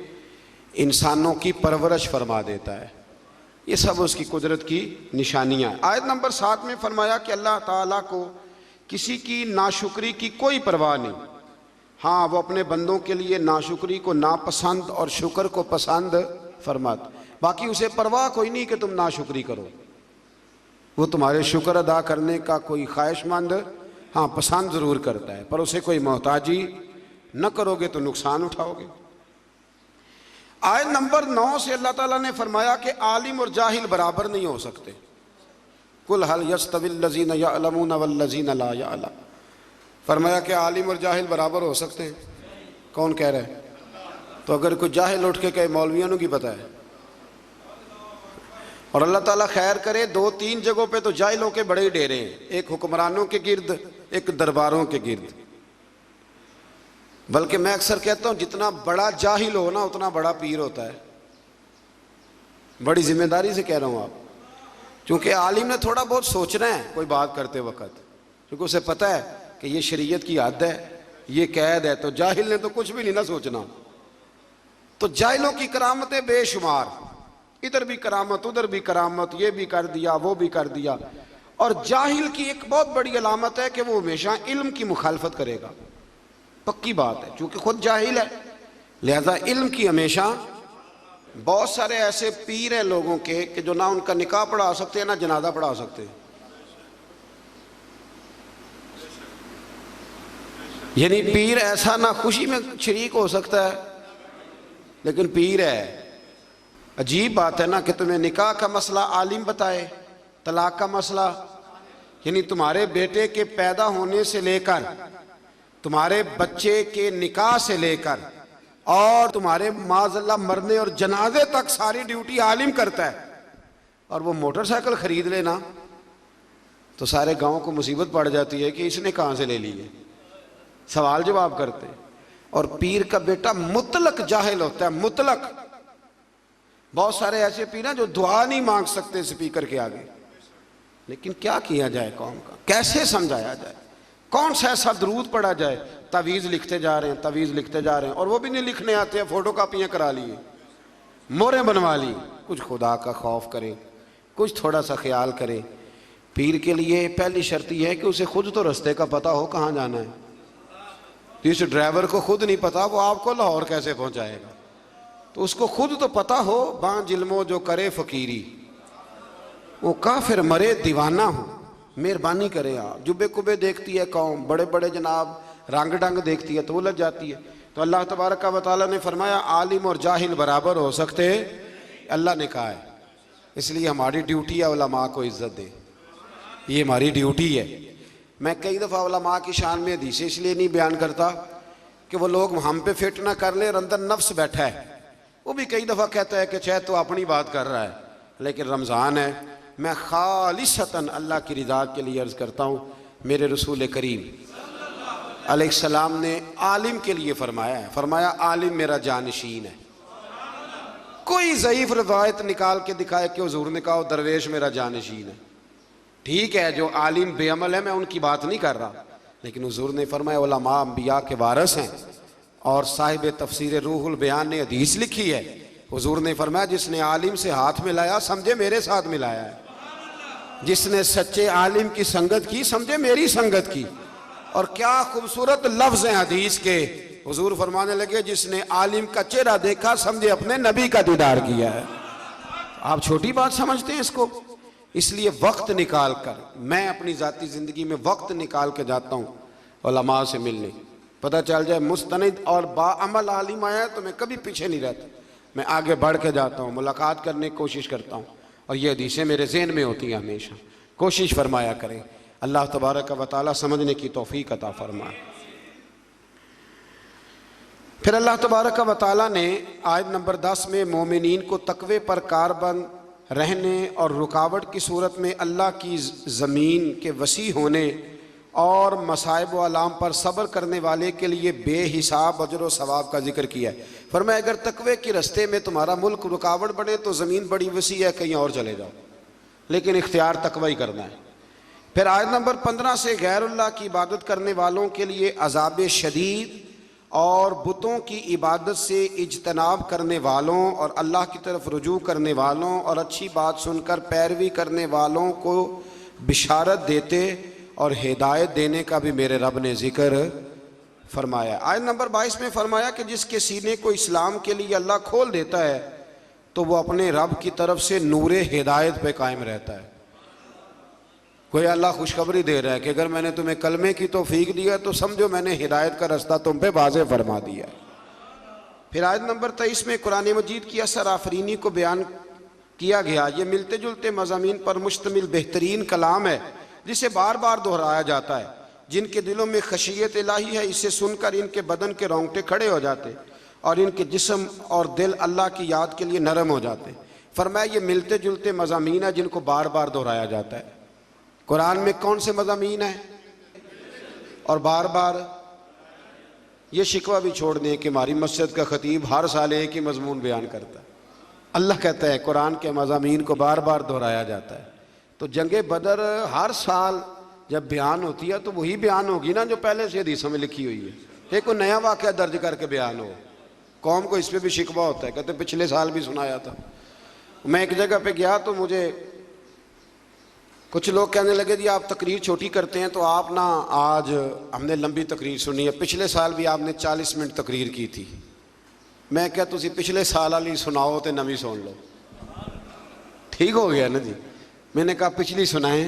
इंसानों की परवरिश फरमा देता है। ये सब उसकी कुदरत की निशानियाँ। आयत नंबर 7 में फरमाया कि अल्लाह ताला को किसी की नाशुक्री की कोई परवाह नहीं। हाँ, वो अपने बंदों के लिए नाशुक्री को नापसंद और शुक्र को पसंद फरमाता, बाकी उसे परवाह कोई नहीं कि तुम नाशुक्री करो। वो तुम्हारे शुक्र अदा करने का कोई ख्वाहिशमंद, हाँ पसंद ज़रूर करता है, पर उसे कोई मोहताजी न करोगे तो नुकसान उठाओगे। आयत नंबर 9 से अल्लाह ताला ने फरमाया कि आलिम और जाहिल बराबर नहीं हो सकते। कुल हल यस्तविल लज़ीना यअलमून वल लज़ीना ला यअलम। फरमाया कि आलिम और जाहिल बराबर हो सकते हैं। कौन कह रहा है? तो अगर कोई जाहिल उठ के कहे मौलवियों की पता है, और अल्लाह ताला खैर करे 2-3 जगहों पे तो जाहिलों के बड़े ही डेरे हैं, एक हुक्मरानों के गिर्द, एक दरबारों के गिर्द। बल्कि मैं अक्सर कहता हूँ जितना बड़ा जाहिल हो ना उतना बड़ा पीर होता है। बड़ी जिम्मेदारी से कह रहा हूँ आप, क्योंकि आलिम ने थोड़ा बहुत सोचना है कोई बात करते वक्त, क्योंकि उसे पता है कि ये शरीयत की हद है, ये कैद है। तो जाहिल ने तो कुछ भी नहीं ना सोचना। तो जाहिलों की करामतें बेशुमार, इधर भी करामत उधर भी करामत, ये भी कर दिया वो भी कर दिया। और जाहिल की एक बहुत बड़ी अलामत है कि वो हमेशा इल्म की मुखालफत करेगा। पक्की बात है, चूंकि खुद जाहिल है लिहाजा इल्म की हमेशा। बहुत सारे ऐसे पीर हैं लोगों के कि जो ना उनका निकाह पढ़ा सकते हैं ना जनाजा पढ़ा सकते हैं। यानी पीर ऐसा ना खुशी में शरीक हो सकता है लेकिन पीर है। अजीब बात है ना कि तुम्हें निकाह का मसला आलिम बताए, तलाक का मसला, यानी तुम्हारे बेटे के पैदा होने से लेकर तुम्हारे बच्चे के निकाह से लेकर और तुम्हारे माज़अल्लाह मरने और जनाजे तक सारी ड्यूटी आलिम करता है। और वो मोटरसाइकिल खरीद लेना तो सारे गांव को मुसीबत पड़ जाती है कि इसने कहाँ से ले ली है, सवाल जवाब करते हैं। और पीर का बेटा मुतलक जाहिल होता है, मुतलक। बहुत सारे ऐसे पीर हैं जो दुआ नहीं मांग सकते स्पीकर के आगे। लेकिन क्या किया जाए कौम का, कैसे समझाया जाए, कौन सा ऐसा दरूद पढ़ा जाए। तवीज़ लिखते जा रहे हैं, तवीज़ लिखते जा रहे हैं, और वो भी नहीं लिखने आते हैं, फोटो कापियाँ करा लिए, मोहरें बनवा ली। कुछ खुदा का खौफ करें, कुछ थोड़ा सा ख्याल करें। पीर के लिए पहली शर्त यह है कि उसे खुद तो रास्ते का पता हो कहाँ जाना है। जिस ड्राइवर को खुद नहीं पता वो आपको लाहौर कैसे पहुँचाएगा? तो उसको खुद तो पता हो। बां जिल्मो जो करे फ़कीरी, वो काफिर मरे दीवाना हो। मेहरबानी करें आप। जुबे कुबे देखती है कौम, बड़े बड़े जनाब रंग डंग देखती है तो उलझ जाती है। तो अल्लाह तबारक व तआला ने फरमाया आलिम और जाहिल बराबर हो सकते, अल्लाह ने कहा है। इसलिए हमारी ड्यूटी है उलमा को इज़्ज़त दे, ये हमारी ड्यूटी है। मैं कई दफ़ा उलमा की शान में हदीसें इसलिए नहीं बयान करता कि वो लोग हम पे फिट ना कर लें और अंदर नफ्स बैठा है। वो भी कई दफ़ा कहता है कि चाहे तो अपनी बात कर रहा है, लेकिन रमज़ान है। मैं खालिसतन अल्लाह की रिज़ा के लिए अर्ज़ करता हूँ। मेरे रसूल करीम अलैहिस्सलाम ने आलिम के लिए फरमाया है, फरमाया आलिम मेरा जानशीन है। कोई ज़ईफ़ रवायत निकाल के दिखाए कि हुज़ूर ने कहा दरवेश मेरा जानशीन है। ठीक है, जो आलिम बेअमल है मैं उनकी बात नहीं कर रहा, लेकिन हुज़ूर ने फरमाया उलमा अंबिया के वारिस हैं। और साहिब तफसीर रूहुल बयान ने हदीस लिखी है, हुज़ूर ने फरमाया जिसने आलिम से हाथ मिलाया समझे मेरे साथ मिलाया है, जिसने सच्चे आलिम की संगत की समझे मेरी संगत की। और क्या खूबसूरत लफ्ज़ हैं हदीस के। हुज़ूर फरमाने लगे जिसने आलिम का चेहरा देखा समझे अपने नबी का दीदार किया है। आप छोटी बात समझते हैं इसको। इसलिए वक्त निकाल कर, मैं अपनी ज़ाती ज़िंदगी में वक्त निकाल के जाता हूँ उलमा से मिलने। पता चल जाए मुस्तनिद और बाअमल आलिम आया तो मैं कभी पीछे नहीं रहता, मैं आगे बढ़ के जाता हूँ, मुलाकात करने की कोशिश करता हूँ। और ये हदीसें मेरे ज़हन में होती हैं हमेशा। कोशिश फरमाया करें। अल्लाह तबारक व तआला समझने की तौफीक अता फरमाए। फिर अल्लाह तबारक व तआला ने आयत नंबर 10 में मोमिनीन को तकवे पर कारबंद रहने और रुकावट की सूरत में अल्लाह की ज़मीन के वसी होने और मसाइब व आलाम पर सब्र करने वाले के लिए बेहिसाब अजर व सवाब का जिक्र किया है। फरमाया अगर तकवे के रास्ते में तुम्हारा मुल्क रुकावट बने तो ज़मीन बड़ी वसी है, कहीं और चले जाओ। लेकिन इख्तियार तकवा ही करना है। फिर आयत नंबर 15 से गैरुल्लाह की इबादत करने वालों के लिए अज़ाब शदीद और बुतों की इबादत से इज्तनाब करने वालों और अल्लाह की तरफ रुजू करने वालों और अच्छी बात सुनकर पैरवी करने वालों को बिशारत देते और हिदायत देने का भी मेरे रब ने जिक्र फरमाया। आयत नंबर 22 में फरमाया कि जिसके सीने को इस्लाम के लिए अल्लाह खोल देता है तो वो अपने रब की तरफ से नूर हिदायत पे कायम रहता है। कोई अल्लाह खुशखबरी दे रहा है कि अगर मैंने तुम्हें कलमे की तौफीक दिया तो समझो मैंने हिदायत का रास्ता तुम पे वाज़ेह फरमा दिया। फिर आयत नंबर 23 में कुरान मजीद की असर आफरीनी को बयान किया गया। ये मिलते जुलते मज़ामीन पर मुश्तमिल बेहतरीन कलाम है जिसे बार बार दोहराया जाता है। जिनके दिलों में खशियत इलाही है इसे सुनकर इनके बदन के रोंगटे खड़े हो जाते और इनके जिस्म और दिल अल्लाह की याद के लिए नरम हो जाते। फरमाया ये मिलते जुलते मज़ामीन है जिनको बार बार दोहराया जाता है। कुरान में कौन से मज़ामीन है और बार बार? ये शिकवा भी छोड़ दें कि हमारी मस्जिद का खतीब हर साल एक ही मजमून बयान करता है। अल्लाह कहता है कुरान के मज़ामीन को बार बार दोहराया जाता है। तो जंगे बदर हर साल जब बयान होती है तो वही बयान होगी ना जो पहले से हदीसों में लिखी हुई है। एक कोई नया वाक़या दर्ज करके बयान हो। कौम को इस पर भी शिकवा होता है, कहते पिछले साल भी सुनाया था। मैं एक जगह पे गया तो मुझे कुछ लोग कहने लगे जी आप तकरीर छोटी करते हैं तो आप ना आज हमने लंबी तकरीर सुनी है, पिछले साल भी आपने 40 मिनट तकरीर की थी। मैं क्या तुसी पिछले साल वाली सुनाओ तो नवी सुन लो, ठीक हो गया ना जी। मैंने कहा पिछली सुनाएं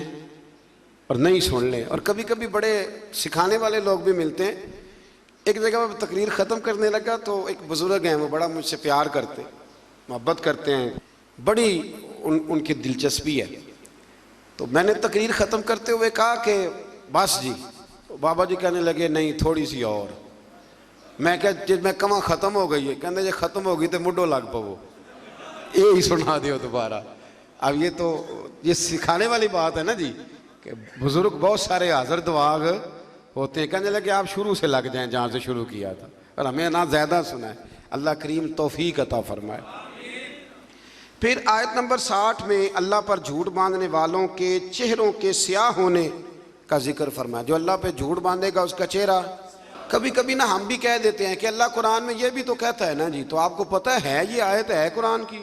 और नहीं सुन लें। और कभी कभी बड़े सिखाने वाले लोग भी मिलते हैं। एक जगह पर तकरीर ख़त्म करने लगा तो एक बुज़ुर्ग हैं, वो बड़ा मुझसे प्यार करते मोहब्बत करते हैं, बड़ी उनकी दिलचस्पी है। तो मैंने तकरीर ख़त्म करते हुए कहा कि बस जी। तो बाबा जी कहने लगे नहीं थोड़ी सी और। मैं क्या जिस मैं कमा ख़त्म हो गई है, कहने जो ख़त्म होगी तो मुड्डो लग पवो, ये ही सुना दियो दोबारा। अब ये सिखाने वाली बात है ना जी कि बुज़ुर्ग बहुत सारे हाज़िर दिमाग होते हैं। कहने लगे आप शुरू से लग जाएं जहाँ से शुरू किया था, और हमें ना ज़्यादा सुना है। अल्लाह करीम तौफीक अता फरमाए। फिर आयत नंबर 60 में अल्लाह पर झूठ बांधने वालों के चेहरों के स्याह होने का जिक्र फरमाया। जो अल्लाह पे झूठ बांधेगा उसका चेहरा, कभी कभी ना हम भी कह देते हैं कि अल्लाह कुरान में ये भी तो कहता है ना जी। तो आपको पता है ये आयत है कुरान की,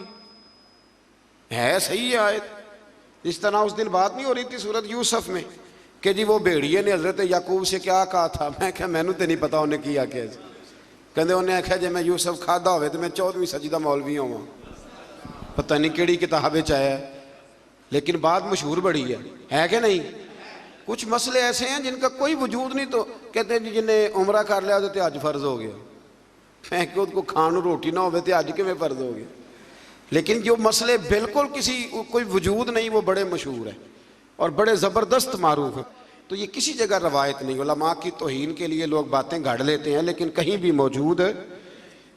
है सही आयत। इस तरह उस दिन बात नहीं हो रही थी सूरत यूसुफ में कि जी वो भेड़िए ने हजरत याकूब से क्या कहा था। मैं क्या मैनू तो नहीं पता उन्हें किया क्या। कहते उन्हें आख्या जे मैं यूसुफ खादा हो तो मैं 14वीं सदी का मौलवी होवां। पता नहीं केड़ी किताब आया, लेकिन बात मशहूर बड़ी है कि नहीं। कुछ मसले ऐसे हैं जिनका कोई वजूद नहीं। तो कहते हैं जी जिन्हें उमरा कर लिया तो अज फर्ज हो गया। मैं क्यों उसको खान रोटी ना हो तो अज किवें फर्ज हो गया। लेकिन जो मसले बिल्कुल किसी कोई वजूद नहीं वो बड़े मशहूर है और बड़े ज़बरदस्त मारूफ है। तो ये किसी जगह रवायत नहीं। उलमा की तौहीन के लिए लोग बातें गढ़ लेते हैं लेकिन कहीं भी मौजूद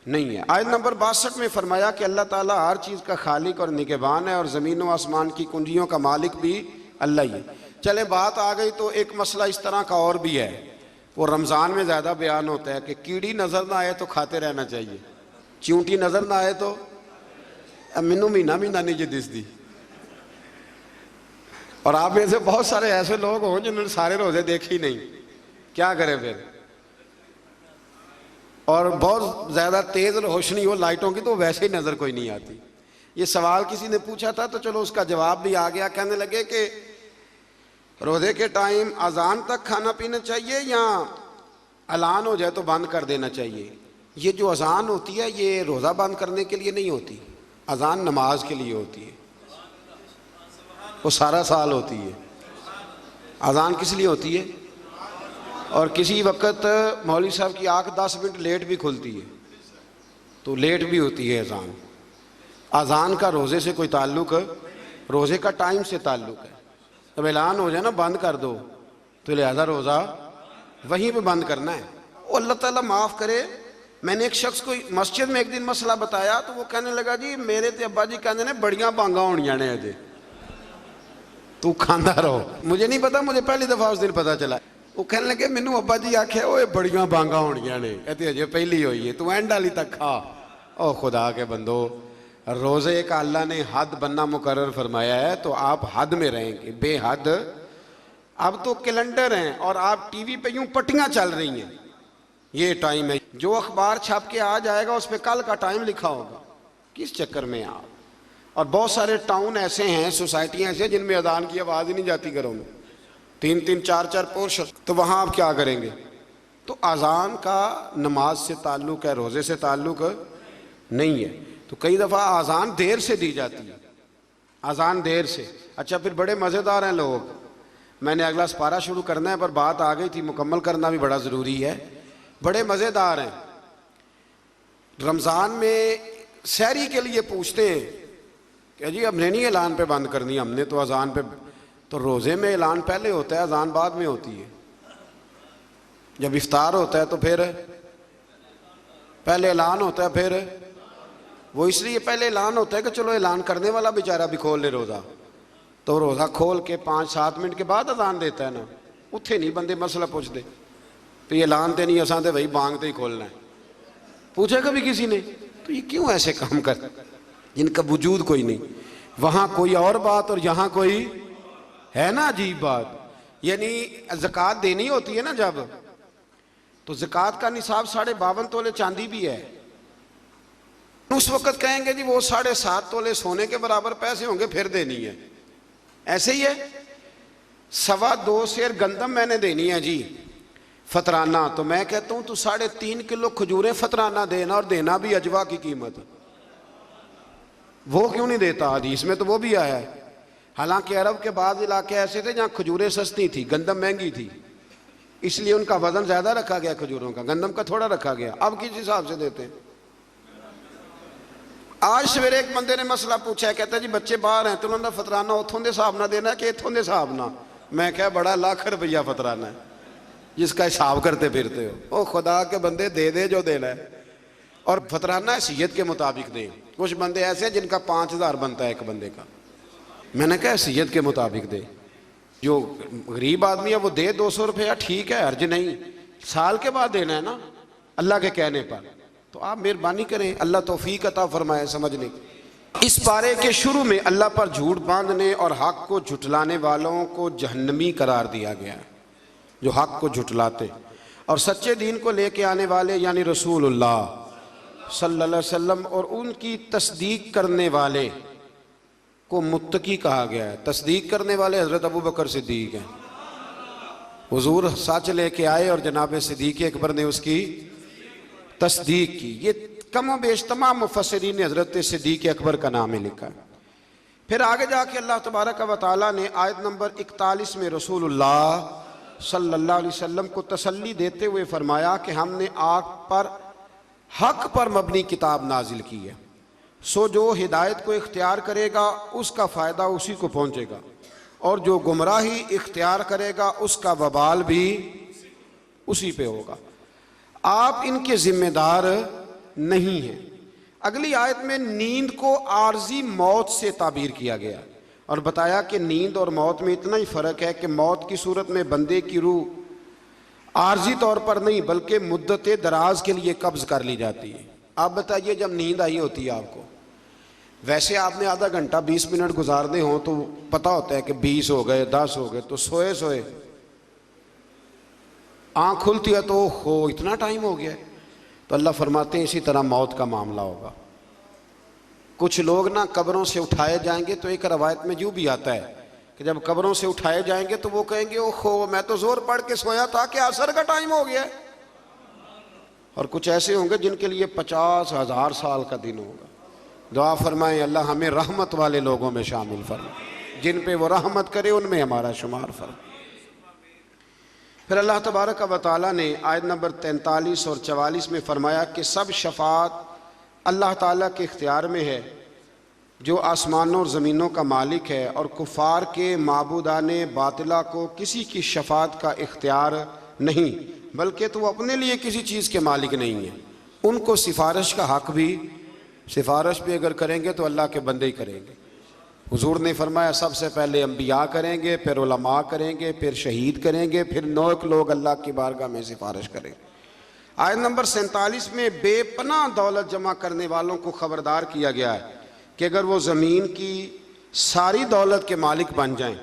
नहीं है। आयत नंबर 62 में फरमाया कि अल्लाह ताला हर चीज़ का खालिक और निगहबान है और ज़मीन व आसमान की कुंजियों का मालिक भी अल्लाह ही है। चले बात आ गई तो एक मसला इस तरह का और भी है, वो रमज़ान में ज़्यादा बयान होता है कि कीड़ी नज़र ना आए तो खाते रहना चाहिए, चींटी नज़र ना आए तो मैनू महीना महीना नहीं जी दिसदी। और आप में से बहुत सारे ऐसे लोग हों जिन्होंने सारे रोजे देखे ही नहीं, क्या करें फिर। और बहुत ज़्यादा तेज़ रोशनी हो लाइटों की तो वैसे ही नज़र कोई नहीं आती। ये सवाल किसी ने पूछा था तो चलो उसका जवाब भी आ गया। कहने लगे कि रोज़े के टाइम अजान तक खाना पीना चाहिए या ऐलान हो जाए तो बंद कर देना चाहिए। ये जो अजान होती है ये रोज़ा बंद करने के लिए नहीं होती, अजान नमाज के लिए होती है, वो सारा साल होती है। अजान किस लिए होती है? और किसी वक्त मौलवी साहब की आँख 10 मिनट लेट भी खुलती है तो लेट भी होती है अजान। अजान का रोज़े से कोई ताल्लुक़, रोज़े का टाइम से ताल्लुक़ है। जब ऐलान हो जाए ना बंद कर दो तो लिहाजा रोज़ा वहीं पे बंद करना है। वो अल्लाह ताला माफ़ करे। मैंने एक शख्स को मस्जिद में एक दिन मसला बताया तो वो कहने लगा जी मेरे तो अब्बा जी कहते ने बड़ियां बांगा होनियां ने अजे तू खांदा रहो। मुझे नहीं पता, मुझे पहली दफ़ा उस दिन पता चला। वो कहने लगे मैनू अब्बा जी आख्या वो बड़ियां बांगा होनियां ने, कहते अजे पहली हुई है, तू एंड वाली तक खा। ओ खुदा के बंदो रोज़े का अल्लाह ने हद बनना मुकर्रर फरमाया है, तो आप हद में रहेंगे, बेहद। अब तो कैलेंडर हैं और आप टीवी पे यूं पट्टियां चल रही हैं, ये टाइम है, जो अखबार छप के आ जाएगा उस पर कल का टाइम लिखा होगा। किस चक्कर में आप। और बहुत सारे टाउन ऐसे हैं, सोसाइटियां ऐसे हैं जिनमें अजान की आवाज़ ही नहीं जाती घरों में, 3-3 4-4 पोर्श, तो वहाँ आप क्या करेंगे। तो अजान का नमाज से ताल्लुक़ है, रोज़े से ताल्लुक़ नहीं है। तो कई दफ़ा अजान देर से दी जाती है, अजान देर से। अच्छा, फिर बड़े मज़ेदार हैं लोग। मैंने अगला सपारा शुरू करना है पर बात आ गई थी, मुकम्मल करना भी बड़ा ज़रूरी है। बड़े मज़ेदार हैं। रमज़ान में सहरी के लिए पूछते हैं कि जी हमने नहीं ऐलान पे बंद करनी, हमने तो अजान पे। तो रोज़े में ऐलान पहले होता है, अजान बाद में होती है। जब इफ्तार होता है तो फिर पहले ऐलान होता है, फिर वो इसलिए पहले ऐलान होता है कि चलो ऐलान करने वाला बेचारा भी खोल ले रोज़ा, तो रोज़ा खोल के 5-7 मिनट के बाद अजान देता है ना, उत्थे नहीं बंदे मसला पूछते तो ये ऐलान तो नहीं, असा तो भाई बांगते ही खोलना है। पूछा कभी किसी ने तो ये क्यों ऐसे काम कर, जिनका वजूद कोई नहीं, वहाँ कोई और बात और यहाँ कोई है ना अजीब बात। यानी ज़कात देनी होती है ना जब, तो ज़कात का निसाब 52.5 तोले चांदी भी है, उस वक़्त कहेंगे जी वो 7.5 तोले सोने के बराबर पैसे होंगे फिर देनी है। ऐसे ही है, 2.25 सेर गंदम मैंने देनी है जी फतराना, तो मैं कहता हूँ तू 3.5 किलो खजूरें फतराना देना, और देना भी अजवा की कीमत। वो क्यों नहीं देता, हदीस में तो वो भी आया है। हालांकि अरब के बाद इलाके ऐसे थे जहाँ खजूरें सस्ती थी, गंदम महंगी थी, इसलिए उनका वजन ज्यादा रखा गया खजूरों का, गंदम का थोड़ा रखा गया। अब किस हिसाब से देते हैं। आज सवेरे एक बंदे ने मसला पूछा है, कहता है जी बच्चे बाहर हैं तो उन्होंने फतराना उथों के हिसाब ना देना कि इथों के हिसाब ना। मैं क्या, बड़ा लाख रुपया फतराना है जिसका हिसाब करते फिरते हो। ओ खुदा के बंदे दे दे जो देना है, और फतराना हैसियत के मुताबिक दें। कुछ बंदे ऐसे हैं जिनका 5,000 बनता है एक बंदे का, मैंने कहा हैसियत के मुताबिक दे। जो गरीब आदमी है वो दे 200 रुपया, ठीक है, अर्ज नहीं, साल के बाद देना है ना अल्लाह के कहने पर। तो आप मेहरबानी करें, अल्लाह तौफीक अता फरमाए समझने की। इस पारे के शुरू में अल्लाह पर झूठ बांधने और हक को झुटलाने वालों को जहन्नमी करार दिया गया है, जो हक को झुटलाते और सच्चे दीन को लेके आने वाले यानी रसूलुल्लाह सल्लल्लाहु अलैहि वसल्लम और उनकी तस्दीक करने वाले को मुत्तकी कहा गया है। तस्दीक करने वाले हज़रत अबू बकर सिद्दीक हैं। हुजूर सच लेके आए और जनाब सिद्दीक अकबर ने उसकी तस्दीक की। ये कम बेश तमाम मुफस्सिरीन ने हज़रत सिद्दीक अकबर का नाम ही लिखा है। फिर आगे जाके अल्लाह तबारक व तआला ने आयत नंबर 41 में रसूलुल्लाह सल्लल्लाहु अलैहि वसल्लम को तसल्ली देते हुए फरमाया कि हमने आप पर हक पर मबनी किताब नाजिल की है, सो जो हिदायत को इख्तियार करेगा उसका फ़ायदा उसी को पहुँचेगा, और जो गुमराही इख्तियार करेगा उसका वबाल भी उसी पे होगा। आप इनके ज़िम्मेदार नहीं हैं। अगली आयत में नींद को आर्जी मौत से ताबीर किया गया और बताया कि नींद और मौत में इतना ही फ़र्क है कि मौत की सूरत में बंदे की रूह आर्जी तौर पर नहीं बल्कि मुद्दत दराज के लिए कब्ज़ कर ली जाती है। आप बताइए, जब नींद आई होती है आपको, वैसे आपने आधा घंटा 20 मिनट गुजारने हों तो पता होता है कि 20 हो गए 10 हो गए, तो सोए सोए आँख खुलती है तो हो इतना टाइम हो गया है। तो अल्लाह फरमाते हैं इसी तरह मौत का मामला होगा। कुछ लोग ना कब्रों से उठाए जाएंगे, तो एक रवायत में यूँ भी आता है कि जब कब्रों से उठाए जाएंगे तो वो कहेंगे ओहो मैं तो जोर पढ़ के सोया था कि असर का टाइम हो गया। और कुछ ऐसे होंगे जिनके लिए 50,000 साल का दिन होगा। दुआ फरमाएं अल्लाह हमें रहमत वाले लोगों में शामिल फरमाए, जिन पे वो रहमत करे उनमें हमारा शुमार फरमाए। फिर अल्लाह तबारक व तआला ने आयत नंबर 43 और 44 में फरमाया कि सब शफात अल्लाह ताला के इख्तियार में है, जो आसमानों और ज़मीनों का मालिक है, और कुफ़ार के माबूदाने बातिला को किसी की शफात का इख्तियार नहीं, बल्कि तो वो अपने लिए किसी चीज़ के मालिक नहीं है। उनको सिफारिश का हक भी, सिफारिश भी अगर करेंगे तो अल्लाह के बंदे ही करेंगे। हुजूर ने फरमाया सबसे पहले अम्बिया करेंगे, फिर उलमा करेंगे, फिर शहीद करेंगे, फिर नेक लोग अल्लाह की बारगाह में सिफारिश करेंगे। आयत नंबर 47 में बेपनाह दौलत जमा करने वालों को खबरदार किया गया है कि अगर वो ज़मीन की सारी दौलत के मालिक बन जाएं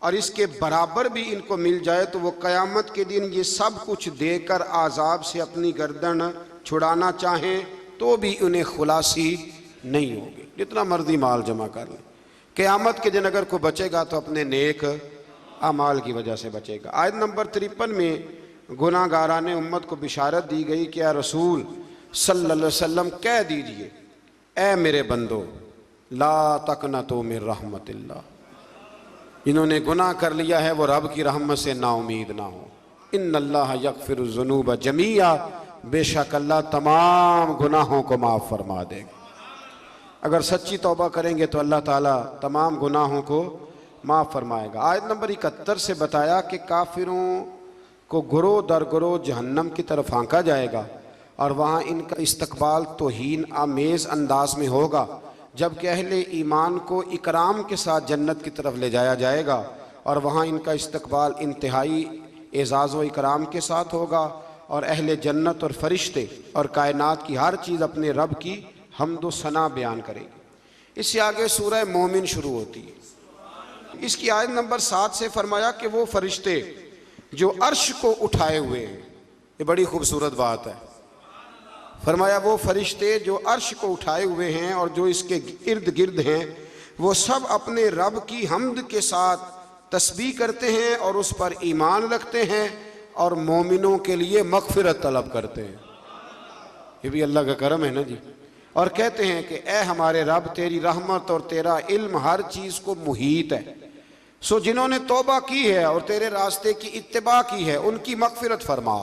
और इसके बराबर भी इनको मिल जाए तो वो क़यामत के दिन ये सब कुछ देकर आज़ाब से अपनी गर्दन छुड़ाना चाहें तो भी उन्हें खुलासी नहीं होगी, जितना मर्जी माल जमा कर लें। क़यामत के दिन अगर कोई बचेगा तो अपने नेक अमाल की वजह से बचेगा। आयत नंबर 53 में गुनाहगारान उम्मत को बिशारत दी गई कि या रसूल सल्लल्लाहु अलैहि वसल्लम कह दीजिए, ए मेरे बंदो ला तकनतु मिन रहमतिल्लाह, जिन्होंने गुनाह कर लिया है वो रब की रहमत से नाउमीद ना हो। इन्नल्लाह यगफिरुज़्ज़ुनूब जमीआ, बेशक अल्लाह तमाम गुनाहों को माफ़ फरमा देगा। अगर सच्ची तौबा करेंगे तो अल्लाह ताला तमाम गुनाहों को माफ़ फरमाएगा। आयत नंबर 71 से बताया कि काफिरों को गुरो दर गुरो जहन्नम की तरफ हाँका जाएगा और वहाँ इनका इस्तकबाल तौहीन आमेज़ अंदाज में होगा, जबकि अहले ईमान को इकराम के साथ जन्नत की तरफ ले जाया जाएगा और वहाँ इनका इस्तकबाल इंतहाई एज़ाज़ व इकराम के साथ होगा और अहले जन्नत और फरिश्ते और कायनात की हर चीज़ अपने रब की हम्द व सना बयान करेगी। इससे आगे सूरह मोमिन शुरू होती है। इसकी आयत नंबर 7 से फरमाया कि वो फरिश्ते जो अर्श को उठाए हुए हैं, ये बड़ी खूबसूरत बात है। फरमाया वो फरिश्ते जो अर्श को उठाए हुए हैं और जो इसके इर्द गिर्द हैं, वो सब अपने रब की हम्द के साथ तस्बीह करते हैं और उस पर ईमान रखते हैं और मोमिनों के लिए मग़फ़िरत तलब करते हैं। ये भी अल्लाह का करम है ना जी। और कहते हैं कि ए हमारे रब, तेरी रहमत और तेरा इल्म हर चीज़ को मुहीत है, सो जिन्होंने तौबा की है और तेरे रास्ते की इत्तिबा की है उनकी मग़फ़िरत फरमा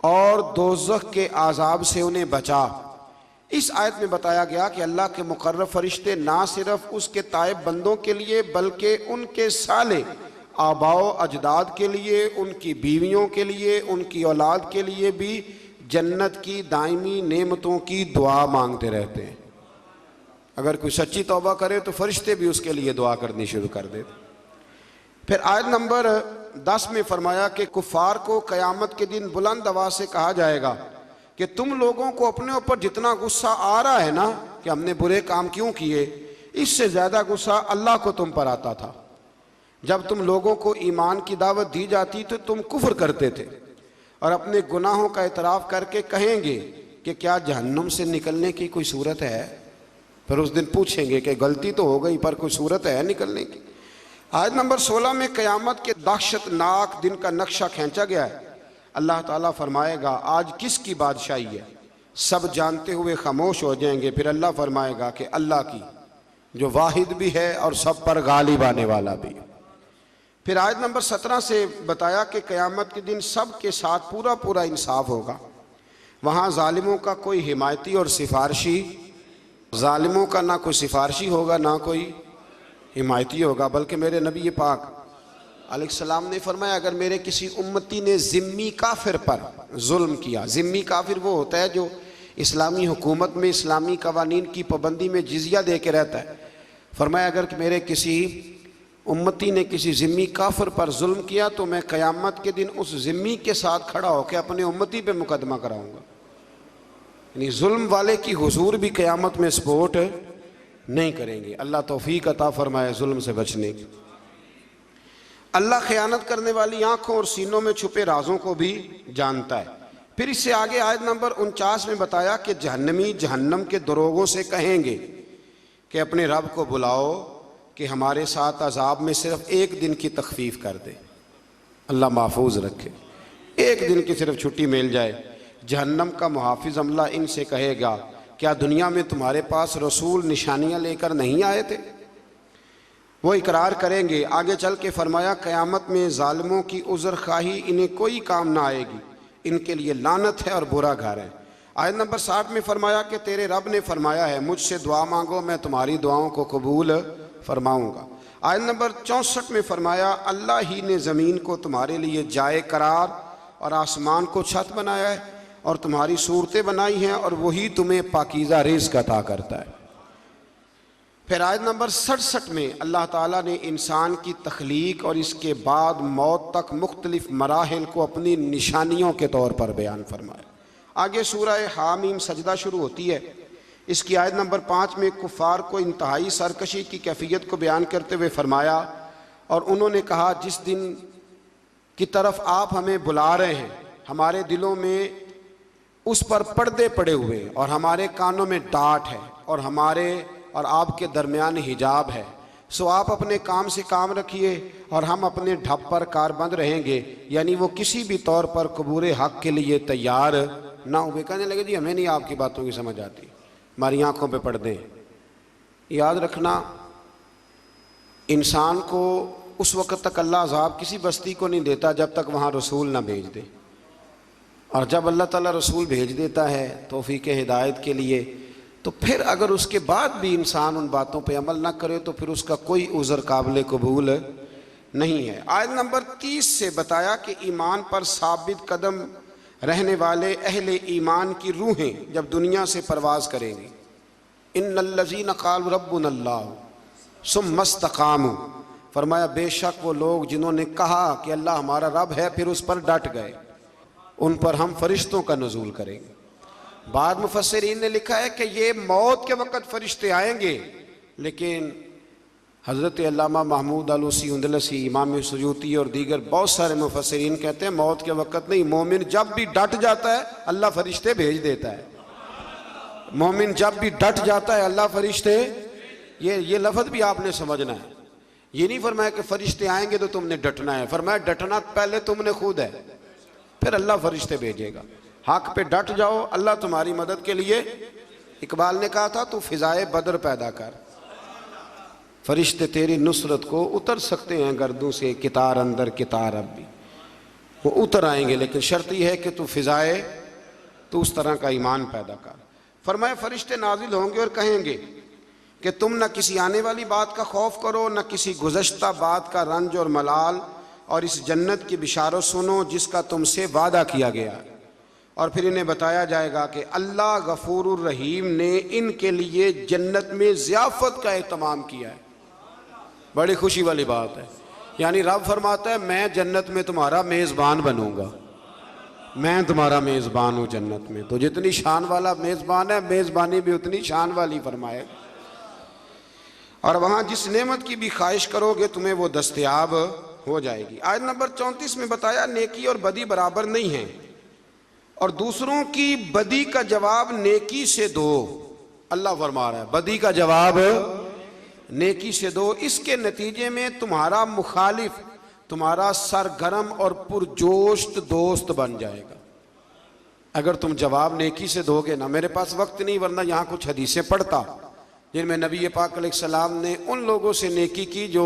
और दोज़ख के आज़ाब से उन्हें बचा। इस आयत में बताया गया कि अल्लाह के मुकर्रब फरिश्ते ना सिर्फ उसके ताइब बंदों के लिए बल्कि उनके साले आबाओ अजदाद के लिए, उनकी बीवियों के लिए, उनकी औलाद के लिए भी जन्नत की दायमी नेमतों की दुआ मांगते रहते हैं। अगर कोई सच्ची तौबा करे तो फरिश्ते भी उसके लिए दुआ करनी शुरू कर देते। फिर आयत नंबर 10 में फरमाया कि कुफ़ार को क़यामत के दिन बुलंद आवाज़ से कहा जाएगा कि तुम लोगों को अपने ऊपर जितना गुस्सा आ रहा है ना कि हमने बुरे काम क्यों किए, इससे ज़्यादा गुस्सा अल्लाह को तुम पर आता था। जब तुम लोगों को ईमान की दावत दी जाती तो तुम कुफ्र करते थे और अपने गुनाहों का इतराफ़ करके कहेंगे कि क्या जहन्नुम से निकलने की कोई सूरत है। फिर उस दिन पूछेंगे कि गलती तो हो गई पर कोई सूरत है निकलने की। आयत नंबर 16 में क़यामत के दहशतनाक दिन का नक्शा खींचा गया है। अल्लाह ताला फरमाएगा आज किसकी बादशाही है, सब जानते हुए खामोश हो जाएंगे। फिर अल्लाह फरमाएगा कि अल्लाह की, जो वाहिद भी है और सब पर गालिब आने वाला भी। फिर आयत नंबर 17 से बताया कि क़यामत के दिन सब के साथ पूरा पूरा इंसाफ होगा। वहाँ जालिमों का कोई हिमायती और सिफारशी, जालिमों का ना कोई सिफारशी होगा ना कोई हिमायती होगा, बल्कि मेरे नबी पाक अलैहिस्सलाम ने फरमाया अगर मेरे किसी उम्मती ने ज़िम्मी काफिर पर जुल्म किया, ज़िम्मी काफिर वो होता है जो इस्लामी हुकूमत में इस्लामी कवानीन की पाबंदी में जिज़िया दे के रहता है। फरमाया अगर मेरे किसी उम्मती ने किसी ज़िम्मी काफिर पर जुल्म किया तो मैं क़यामत के दिन उस ज़िम्मी के साथ खड़ा होकर अपने उम्मती पे मुकदमा कराऊंगा। यानी जुल्म वाले की हुजूर भी क़यामत में सपोर्ट नहीं करेंगे। अल्लाह तौफीक अता फरमाए जुल्म से बचने की। अल्लाह ख़यानत करने वाली आँखों और सीनों में छुपे राजों को भी जानता है। फिर इससे आगे आयत नंबर 49 में बताया कि जहन्नमी जहन्नम के दरोगों से कहेंगे कि अपने रब को बुलाओ कि हमारे साथ अजाब में सिर्फ एक दिन की तखफीफ कर दे। अल्लाह महफूज रखे, एक दिन की सिर्फ छुट्टी मिल जाए। जहन्नम का मुहाफिज अमला इनसे कहेगा क्या दुनिया में तुम्हारे पास रसूल निशानियां लेकर नहीं आए थे। वो इकरार करेंगे। आगे चल के फरमाया क़यामत में जालिमों की उज़्र खाही इन्हें कोई काम ना आएगी, इनके लिए लानत है और बुरा घर है। आयत नंबर 60 में फरमाया कि तेरे रब ने फरमाया है मुझसे दुआ मांगो मैं तुम्हारी दुआओं को कबूल फरमाऊँगा। आयत नंबर 64 में फरमाया अल्लाह ही ने ज़मीन को तुम्हारे लिए जाए करार और आसमान को छत बनाया है और तुम्हारी सूरतें बनाई हैं और वही तुम्हें पाकीज़ा रिज़्क़ अता करता है। फिर आयत नंबर 67 में अल्लाह ताला ने इंसान की तख्लीक और इसके बाद मौत तक मुख्तलिफ मराहिल को अपनी निशानियों के तौर पर बयान फरमाया। आगे सूरह हामीम सजदा शुरू होती है। इसकी आयत नंबर 5 में कुफ़ार को इंतहाई सरकशी की कैफियत को बयान करते हुए फरमाया, और उन्होंने कहा जिस दिन की तरफ आप हमें बुला रहे हैं हमारे दिलों में उस पर पर्दे पड़े हुए और हमारे कानों में डांट है और हमारे और आपके दरमियान हिजाब है, सो आप अपने काम से काम रखिए और हम अपने ढप पर कारबंद रहेंगे। यानी वो किसी भी तौर पर कबूल हक़ के लिए तैयार ना हुए। कहने लगे जी हमें नहीं आपकी बातों की समझ आती, हमारी आंखों पे पर्दे। याद रखना, इंसान को उस वक़्त तक अल्लाह अज़ाब किसी बस्ती को नहीं देता जब तक वहाँ रसूल ना भेज दे, और जब अल्लाह ताला रसूल भेज देता है तौफीक हिदायत के लिए, तो फिर अगर उसके बाद भी इंसान उन बातों पे अमल ना करे तो फिर उसका कोई उज़र काबिल कबूल नहीं है। आयत नंबर 30 से बताया कि ईमान पर साबित कदम रहने वाले अहले ईमान की रूहें जब दुनिया से परवाज़ करेंगी, इन्नल्लज़ीना क़ालू रब्बुनल्लाह सुम्मा इस्तक़ामू, फरमाया बेशक वो लोग जिन्होंने कहा कि अल्लाह हमारा रब है फिर उस पर डट गए, उन पर हम फरिश्तों का नुज़ूल करेंगे। बाद मुफस्सिरीन ने लिखा है कि ये मौत के वक़्त फरिश्ते आएंगे, लेकिन हज़रत अल्लामा महमूद आलूसी उंदलसी, इमाम सुजूती और दीगर बहुत सारे मुफस्सिरीन कहते हैं मौत के वक़्त नहीं, मोमिन जब भी डट जाता है अल्लाह फरिश्ते भेज देता है। मोमिन जब भी डट जाता है अल्लाह फरिश्ते, ये लफ्ज़ भी आपने समझना है। ये नहीं फरमाया कि फरिश्ते आएंगे तो तुमने डटना है, फरमाया डटना पहले तुमने खुद है, फिर अल्लाह फरिश्ते भेजेगा। हक पे डट जाओ, अल्लाह तुम्हारी मदद के लिए। इकबाल ने कहा था तू फिजाए बदर पैदा कर, फरिश्ते तेरी नुसरत को उतर सकते हैं गर्दों से, कितार अंदर कितार अब भी वो उतर आएंगे, लेकिन शर्त यह है कि तू फिजाए, तो उस तरह का ईमान पैदा कर। फरमाए फरिश्ते नाजिल होंगे और कहेंगे कि तुम न किसी आने वाली बात का खौफ करो, न किसी गुज़श्ता बात का रंज और मलाल, और इस जन्नत की बिशारत सुनो जिसका तुमसे वादा किया गया। और फिर इन्हें बताया जाएगा कि अल्लाह गफूरुर रहीम ने इनके लिए जन्नत में ज़ियाफ़त का एहतमाम किया है। बड़ी खुशी वाली बात है। यानी रब फरमाता है मैं जन्नत में तुम्हारा मेज़बान बनूंगा, मैं तुम्हारा मेज़बान हूँ जन्नत में। तो जितनी शान वाला मेज़बान है, मेज़बानी भी उतनी शान वाली फरमाए, और वहाँ जिस नेमत की भी ख्वाहिश करोगे तुम्हें वो दस्तयाब हो जाएगी। आयत नंबर 34 में बताया नेकी और बदी बराबर नहीं है, और दूसरों की बदी का जवाब नेकी से दो। अल्लाह फरमा रहा है बदी का जवाब नेकी से दो, इसके नतीजे में तुम्हारा मुखालिफ तुम्हारा सरगर्म और पुरजोश दोस्त बन जाएगा। अगर तुम जवाब नेकी से दोगे ना, मेरे पास वक्त नहीं वरना यहाँ कुछ हदीसें पढ़ता जिनमें नबी पाक अलैहिस्सलाम ने उन लोगों से नेकी की जो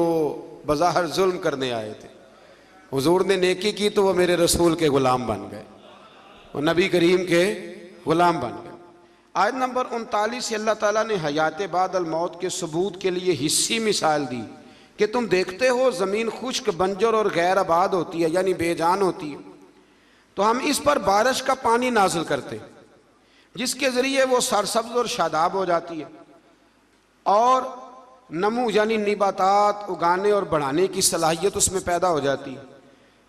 बज़ाहिर जुल्म करने आए थे। हुजूर ने नेकी की तो वह मेरे रसूल के ग़ुलाम बन गए, वो नबी करीम के ग़ुलाम बन गए। आयत नंबर 39 से अल्लाह ताला ने हयात बादल मौत के सबूत के लिए हिस्सी मिसाल दी कि तुम देखते हो ज़मीन खुश्क बंजर और गैर आबाद होती है, यानी बेजान होती है, तो हम इस पर बारिश का पानी नाजिल करते जिसके ज़रिए वो सरसब्ज और शादाब हो जाती है, और नमू यानी निबातात उगाने और बढ़ाने की सलाहियत उसमें पैदा हो जाती है।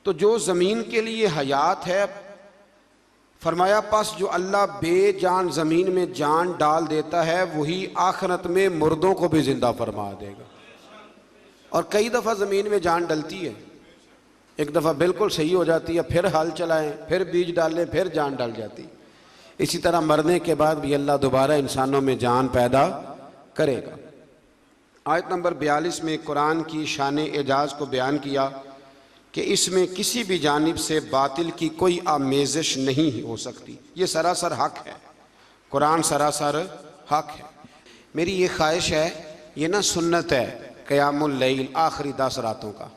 तो जो ज़मीन के लिए हयात है, फरमाया पास जो अल्लाह बेजान ज़मीन में जान डाल देता है वही आखिरत में मुर्दों को भी ज़िंदा फरमा देगा। और कई दफ़ा ज़मीन में जान डलती है, एक दफ़ा बिल्कुल सही हो जाती है, फिर हल चलाएं, फिर बीज डालें, फिर जान डल जाती है। इसी तरह मरने के बाद भी अल्लाह दोबारा इंसानों में जान पैदा करेगा। आयत नंबर 42 में कुरान की शान एजाज़ को बयान किया कि इसमें किसी भी जानिब से बातिल की कोई आमेज़श नहीं हो सकती। ये सरासर हक़ है, कुरान सरासर हक़ है। मेरी ये ख्वाहिश है, ये ना सुन्नत है क़यामुल लैल आखिरी 10 रातों का,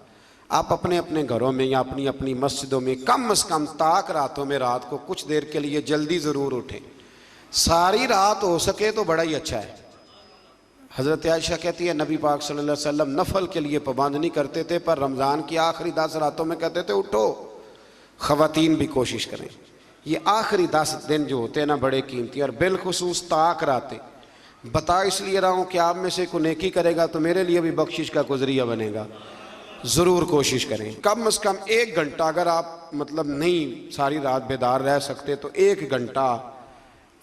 आप अपने अपने घरों में या अपनी अपनी मस्जिदों में कम से कम ताक रातों में रात को कुछ देर के लिए जल्दी ज़रूर उठें। सारी रात हो सके तो बड़ा ही अच्छा है। हज़रत आयशा कहती है नबी पाक सल्लल्लाहु अलैहि वसल्लम नफल के लिए पाबंद नहीं करते थे, पर रमज़ान की आखिरी 10 रातों में कहते थे उठो। ख़वातीन भी कोशिश करें, ये आखिरी 10 दिन जो होते हैं ना बड़े कीमती, और बिलखुसूस ताक रातें। बता इसलिए रहा हूँ कि आप में से कोई नेकी करेगा तो मेरे लिए भी बख्शिश का गुज़रिया बनेगा। ज़रूर कोशिश करें, कम से कम 1 घंटा, अगर आप मतलब नहीं सारी रात बेदार रह सकते तो 1 घंटा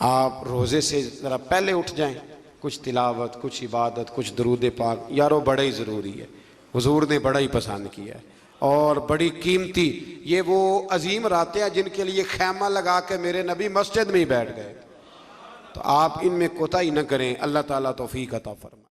आप रोज़े से ज़रा पहले उठ जाएं, कुछ तिलावत, कुछ इबादत, कुछ दरूद पाक, यारो बड़ा ही ज़रूरी है। हुजूर ने बड़ा ही पसंद किया है और बड़ी कीमती ये वो अजीम रातें हैं जिनके लिए खैमा लगा के मेरे नबी मस्जिद में ही बैठ गए। तो आप इनमें कोताही न करें। अल्लाह ताला तौफीक अता फरमाए।